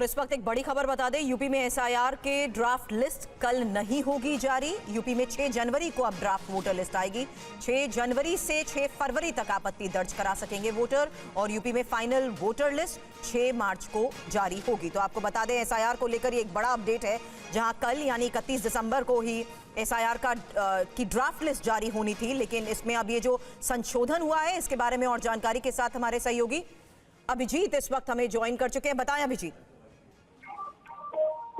और इस वक्त एक बड़ी खबर बता दें, यूपी में एसआईआर के ड्राफ्ट लिस्ट कल नहीं होगी जारी। यूपी में 6 जनवरी को अब ड्राफ्ट वोटर लिस्ट आएगी। 6 जनवरी से 6 फरवरी तक आपत्ति दर्ज करा सकेंगे वोटर और यूपी में फाइनल वोटर लिस्ट 6 मार्च को जारी होगी। तो आपको बता दें, एसआईआर को लेकर ये एक बड़ा अपडेट है, जहां कल यानी 31 दिसंबर को ही एसआईआर की ड्राफ्ट लिस्ट जारी होनी थी, लेकिन इसमें अब ये जो संशोधन हुआ है इसके बारे में और जानकारी के साथ हमारे सहयोगी अभिजीत इस वक्त हमें ज्वाइन कर चुके हैं। बताएं अभिजीत।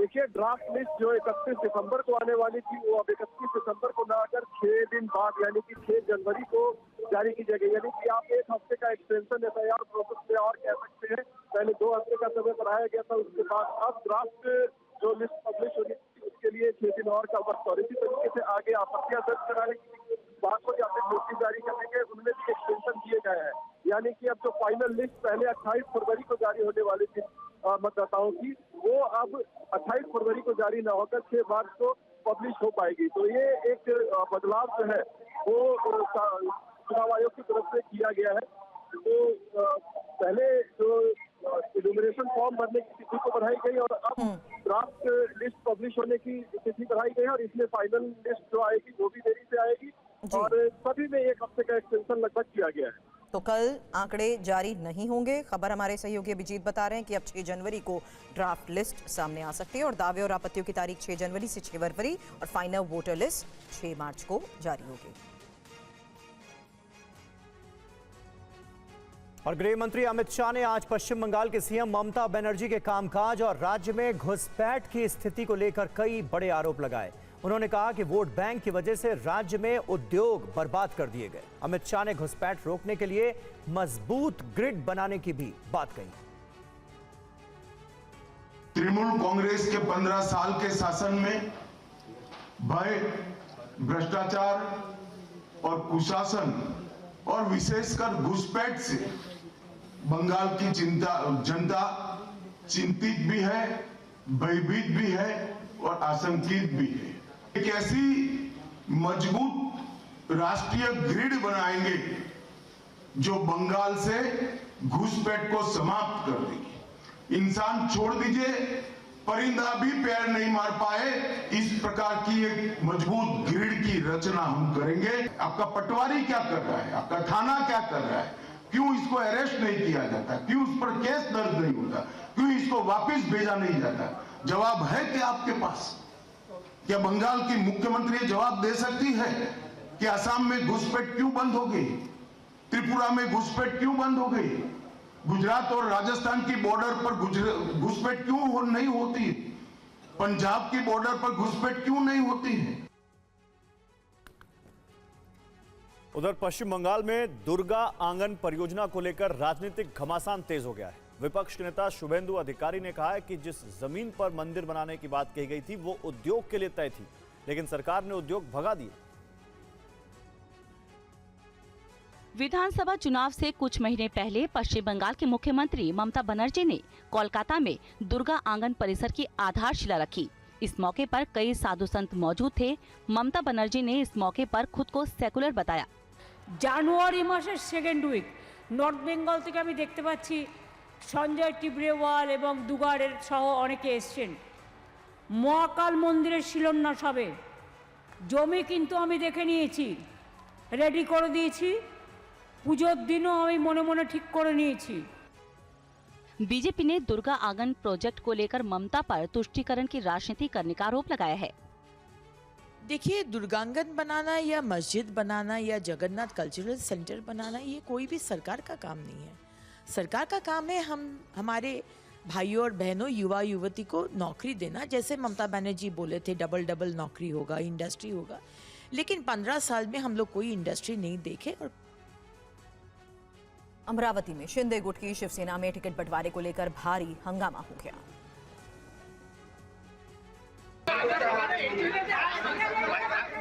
देखिए, ड्राफ्ट लिस्ट जो 31 दिसंबर को आने वाली थी वो अब 31 दिसंबर को ना आकर 6 दिन बाद यानी कि 6 जनवरी को जारी की जाएगी। यानी कि आप 1 हफ्ते का एक्सटेंशन एसआईआर प्रोसेस में और कह सकते हैं। पहले 2 हफ्ते का समय बढ़ाया गया था, उसके बाद अब ड्राफ्ट जो लिस्ट पब्लिश होनी थी उसके लिए 6 दिन और का वक्त और इसी तरीके से आगे आपत्तियां दर्ज कराने की बात को जाते नोटिस जारी करने के उनमें भी एक्सटेंशन दिए गए हैं। यानी कि अब जो फाइनल लिस्ट पहले 28 फरवरी को जारी होने वाली थी मतदाताओं की, वो अब 28 फरवरी को जारी न होकर 6 मार्च को पब्लिश हो पाएगी। तो ये एक बदलाव जो है वो चुनाव आयोग की तरफ से किया गया है। तो पहले जो इन्यूमरेशन फॉर्म भरने की तिथि को बढ़ाई गई और अब ड्राफ्ट लिस्ट पब्लिश होने की तिथि बढ़ाई गई है और इसमें फाइनल लिस्ट जो आएगी वो भी देरी से आएगी और सभी में 1 हफ्ते का एक्सटेंशन लगभग किया गया है। तो कल आंकड़े जारी नहीं होंगे। खबर हमारे सहयोगी अभिजीत बता रहे हैं कि अब 6 जनवरी को ड्राफ्ट लिस्ट सामने आ सकती है और दावे और आपत्तियों की तारीख 6 जनवरी से 6 फरवरी और फाइनल वोटर लिस्ट 6 मार्च को जारी होगी। और गृह मंत्री अमित शाह ने आज पश्चिम बंगाल के सीएम ममता बनर्जी के कामकाज और राज्य में घुसपैठ की स्थिति को लेकर कई बड़े आरोप लगाए। उन्होंने कहा कि वोट बैंक की वजह से राज्य में उद्योग बर्बाद कर दिए गए। अमित शाह ने घुसपैठ रोकने के लिए मजबूत ग्रिड बनाने की भी बात कही। तृणमूल कांग्रेस के 15 साल के शासन में भय, भ्रष्टाचार और कुशासन और विशेषकर घुसपैठ से बंगाल की जनता चिंतित भी है, भयभीत भी है और आशंकित भी है। एक ऐसी मजबूत राष्ट्रीय ग्रिड बनाएंगे जो बंगाल से घुसपैठ को समाप्त कर देगी। इंसान छोड़ दीजिए, परिंदा भी पैर नहीं मार पाए, इस प्रकार की एक मजबूत ग्रिड की रचना हम करेंगे। आपका पटवारी क्या कर रहा है, आपका थाना क्या कर रहा है, क्यों इसको अरेस्ट नहीं किया जाता, क्यों उस पर केस दर्ज नहीं होता, क्यों इसको वापस भेजा नहीं जाता? जवाब है क्या आपके पास? क्या बंगाल की मुख्यमंत्री जवाब दे सकती है कि असम में घुसपैठ क्यों बंद हो गई, त्रिपुरा में घुसपैठ क्यों बंद हो गई, गुजरात और राजस्थान की बॉर्डर पर घुसपैठ क्यों नहीं होती है, पंजाब की बॉर्डर पर घुसपैठ क्यों नहीं होती है? उधर पश्चिम बंगाल में दुर्गा आंगन परियोजना को लेकर राजनीतिक घमासान तेज हो गया है। विपक्ष के नेता शुभेंदु अधिकारी ने कहा है कि जिस जमीन पर मंदिर बनाने की बात कही गई थी वो उद्योग के लिए तय थी, लेकिन सरकार ने उद्योग भगा दिए। विधानसभा चुनाव से कुछ महीने पहले पश्चिम बंगाल के मुख्यमंत्री ममता बनर्जी ने कोलकाता में दुर्गा आंगन परिसर की आधारशिला रखी। इस मौके पर कई साधु संत मौजूद थे। ममता बनर्जी ने इस मौके पर खुद को सेकुलर बताया। জানুয়ারি মাসের সেকেন্ড উইক নর্থ বেঙ্গল থেকে আমি দেখতে পাচ্ছি সঞ্জয় টিবরেওয়াল এবং দুগাড়ের সহ অনেকে এসছেন। মহাকাল মন্দিরের শিলান্যাস হবে, জমি কিন্তু আমি দেখে নিয়েছি, রেডি করে দিয়েছি, পুজোর দিনও আমি মনে মনে ঠিক করে নিয়েছি। बीजेपी ने दुर्गा आंगन प्रोजेक्ट को लेकर ममता पर तुष्टीकरण की राजनीति करने का आरोप लगाया है। देखिए, दुर्गांगन बनाना या मस्जिद बनाना या जगन्नाथ कल्चरल सेंटर बनाना ये कोई भी सरकार का काम नहीं है। सरकार का काम है हम हमारे भाइयों और बहनों, युवा युवती को नौकरी देना। जैसे ममता बनर्जी बोले थे डबल नौकरी होगा, इंडस्ट्री होगा, लेकिन 15 साल में हम लोग कोई इंडस्ट्री नहीं देखे। और अमरावती में शिंदे गुट की शिवसेना में टिकट बंटवारे को लेकर भारी हंगामा हो गया।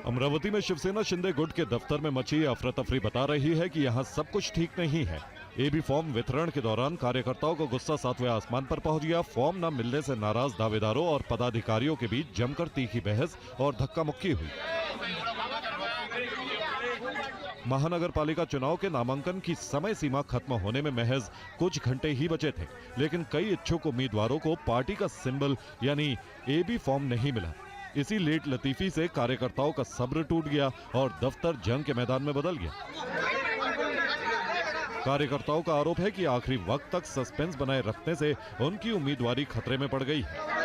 अमरावती में शिवसेना शिंदे गुट के दफ्तर में मची अफरा तफरी बता रही है कि यहां सब कुछ ठीक नहीं है। एबी फॉर्म वितरण के दौरान कार्यकर्ताओं को गुस्सा 7वें आसमान पर पहुंच गया। फॉर्म न मिलने से नाराज दावेदारों और पदाधिकारियों के बीच जमकर तीखी बहस और धक्का मुक्की हुई। महानगर पालिका चुनाव के नामांकन की समय सीमा खत्म होने में महज कुछ घंटे ही बचे थे, लेकिन कई इच्छुक उम्मीदवारों को पार्टी का सिंबल यानी एबी फॉर्म नहीं मिला। इसी लेट लतीफी से कार्यकर्ताओं का सब्र टूट गया और दफ्तर जंग के मैदान में बदल गया। कार्यकर्ताओं का आरोप है कि आखिरी वक्त तक सस्पेंस बनाए रखने से उनकी उम्मीदवारी खतरे में पड़ गई है।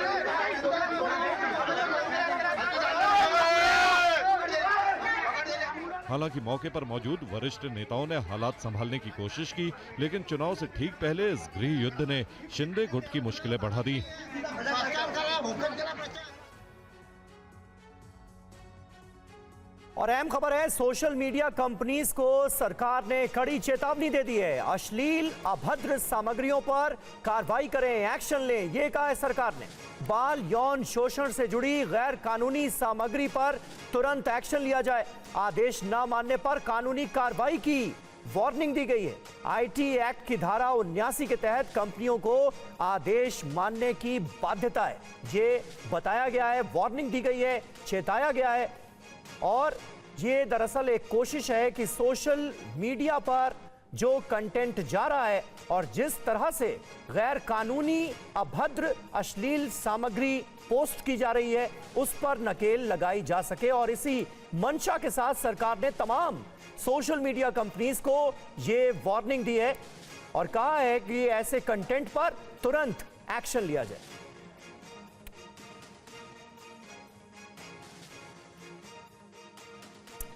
हालांकि मौके पर मौजूद वरिष्ठ नेताओं ने हालात संभालने की कोशिश की, लेकिन चुनाव से ठीक पहले इस गृह युद्ध ने शिंदे गुट की मुश्किलें बढ़ा दी। और अहम खबर है, सोशल मीडिया कंपनीज को सरकार ने कड़ी चेतावनी दे दी है। अश्लील अभद्र सामग्रियों पर कार्रवाई करें, एक्शन लें, ये कहा है सरकार ने। बाल यौन शोषण से जुड़ी गैर कानूनी सामग्री पर तुरंत एक्शन लिया जाए। आदेश न मानने पर कानूनी कार्रवाई की वार्निंग दी गई है। आईटी एक्ट की धारा 79 के तहत कंपनियों को आदेश मानने की बाध्यता है, ये बताया गया है, वार्निंग दी गई है, चेताया गया है। और ये दरअसल एक कोशिश है कि सोशल मीडिया पर जो कंटेंट जा रहा है और जिस तरह से गैर कानूनी अभद्र अश्लील सामग्री पोस्ट की जा रही है, उस पर नकेल लगाई जा सके। और इसी मंशा के साथ सरकार ने तमाम सोशल मीडिया कंपनीज को ये वार्निंग दी है और कहा है कि ऐसे कंटेंट पर तुरंत एक्शन लिया जाए।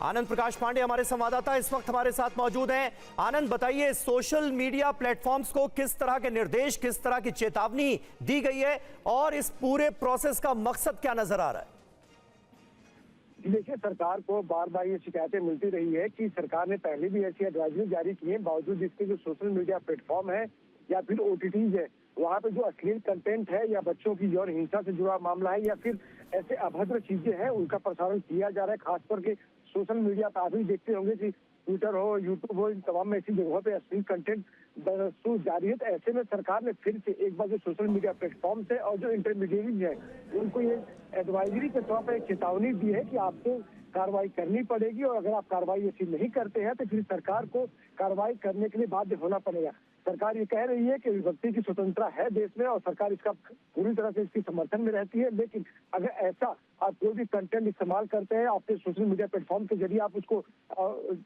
आनंद प्रकाश पांडे हमारे संवाददाता इस वक्त हमारे साथ मौजूद हैं। आनंद, बताइए, सोशल मीडिया प्लेटफॉर्म्स को किस तरह के निर्देश, किस तरह की चेतावनी दी गई है और इस पूरे प्रोसेस का मकसद क्या नजर आ रहा है? देखिए, सरकार को बार बार ये शिकायतें मिलती रही है कि सरकार ने पहले भी ऐसी एडवाइजरी जारी की है, बावजूद इसके जो सोशल मीडिया प्लेटफॉर्म है या फिर OTTs है, वहाँ पे जो अश्लील कंटेंट है या बच्चों की यौन हिंसा से जुड़ा मामला है या फिर ऐसे अभद्र चीजें हैं, उनका प्रसारण किया जा रहा है। खासकर के सोशल मीडिया पर आप भी देखते होंगे कि ट्विटर हो, यूट्यूब हो, इन तमाम ऐसी जगहों पे अश्लील कंटेंट जारी है। तो ऐसे में सरकार ने फिर से एक बार जो सोशल मीडिया प्लेटफॉर्म है और जो इंटरमीडिएट है, उनको ये एडवाइजरी के तौर पर एक चेतावनी दी है कि आपको कार्रवाई करनी पड़ेगी और अगर आप कार्रवाई ऐसी नहीं करते हैं तो फिर सरकार को कार्रवाई करने के लिए बाध्य होना पड़ेगा। सरकार ये कह रही है कि व्यक्ति की स्वतंत्रता है देश में और सरकार इसका पूरी तरह से इसकी समर्थन में रहती है, लेकिन अगर ऐसा आप कोई भी कंटेंट इस्तेमाल करते हैं आपके सोशल मीडिया प्लेटफॉर्म के जरिए, आप उसको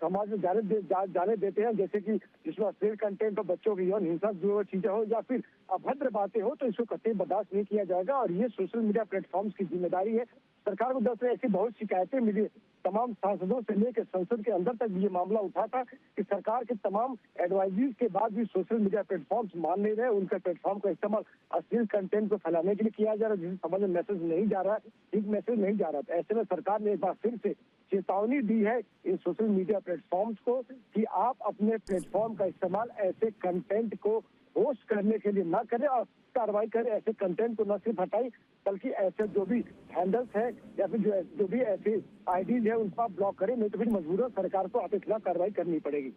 समाज में जाने देते हैं, जैसे कि जिसमें अश्लील कंटेंट हो, बच्चों की यौन हिंसा जो चीजें हो या फिर अभद्र बातें हो, तो इसको कतई बर्दाश्त नहीं किया जाएगा और ये सोशल मीडिया प्लेटफॉर्म्स की जिम्मेदारी है। सरकार को दरअसल ऐसी बहुत शिकायतें मिली, तमाम सांसदों से लेकर संसद के अंदर तक ये मामला उठा था कि सरकार के तमाम एडवाइजरीज के बाद भी सोशल मीडिया प्लेटफॉर्म्स मान नहीं रहे, उनके प्लेटफॉर्म का इस्तेमाल अश्लील कंटेंट को फैलाने के लिए किया जा रहा है, जिससे समझ में मैसेज नहीं जा रहा है, ठीक मैसेज नहीं जा रहा था। ऐसे में सरकार ने एक बार फिर से चेतावनी दी है इन सोशल मीडिया प्लेटफॉर्म्स को कि आप अपने प्लेटफॉर्म का इस्तेमाल ऐसे कंटेंट को होस्ट करने के लिए ना करें और कार्रवाई करें। ऐसे कंटेंट को न सिर्फ हटाई बल्कि ऐसे जो भी हैंडल्स है या फिर जो भी ऐसे आईडीज है उनको आप ब्लॉक करें, नहीं तो फिर मजबूरन सरकार को आपके खिलाफ कार्रवाई करनी पड़ेगी।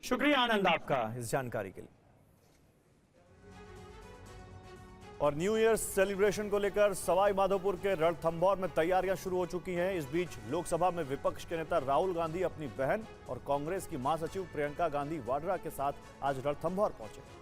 शुक्रिया आनंद आपका इस जानकारी के लिए। और न्यू ईयर सेलिब्रेशन को लेकर सवाई माधोपुर के रणथंभौर में तैयारियां शुरू हो चुकी हैं। इस बीच लोकसभा में विपक्ष के नेता राहुल गांधी अपनी बहन और कांग्रेस की महासचिव प्रियंका गांधी वाड्रा के साथ आज रणथंभौर पहुंचे।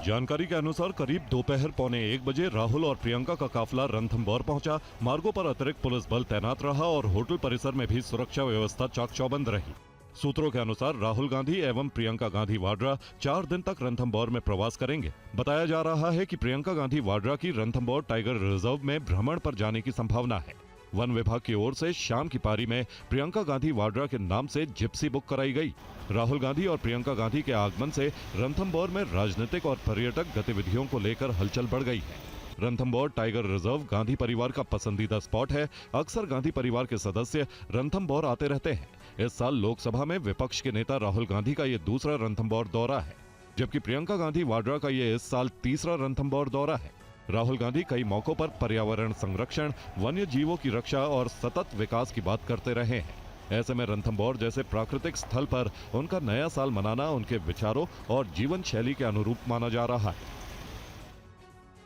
जानकारी के अनुसार करीब दोपहर 1:15 बजे राहुल और प्रियंका का काफिला रणथंभौर पहुंचा। मार्गों पर अतिरिक्त पुलिस बल तैनात रहा और होटल परिसर में भी सुरक्षा व्यवस्था चाक-चौबंद रही। सूत्रों के अनुसार राहुल गांधी एवं प्रियंका गांधी वाड्रा 4 दिन तक रणथंभौर में प्रवास करेंगे। बताया जा रहा है कि प्रियंका गांधी वाड्रा की रणथंभौर टाइगर रिजर्व में भ्रमण पर जाने की संभावना है। वन विभाग की ओर से शाम की पारी में प्रियंका गांधी वाड्रा के नाम से जिप्सी बुक कराई गई। राहुल गांधी और प्रियंका गांधी के आगमन से रणथंभौर में राजनीतिक और पर्यटक गतिविधियों को लेकर हलचल बढ़ गई है। रणथंभौर टाइगर रिजर्व गांधी परिवार का पसंदीदा स्पॉट है। अक्सर गांधी परिवार के सदस्य रणथंभौर आते रहते हैं। इस साल लोकसभा में विपक्ष के नेता राहुल गांधी का ये दूसरा रणथंभौर दौरा है, जबकि प्रियंका गांधी वाड्रा का ये इस साल तीसरा रणथंभौर दौरा है। राहुल गांधी कई मौकों पर पर्यावरण संरक्षण, वन्य जीवों की रक्षा और सतत विकास की बात करते रहे हैं। ऐसे में रणथंभौर जैसे प्राकृतिक स्थल पर उनका नया साल मनाना उनके विचारों और जीवन शैली के अनुरूप माना जा रहा है।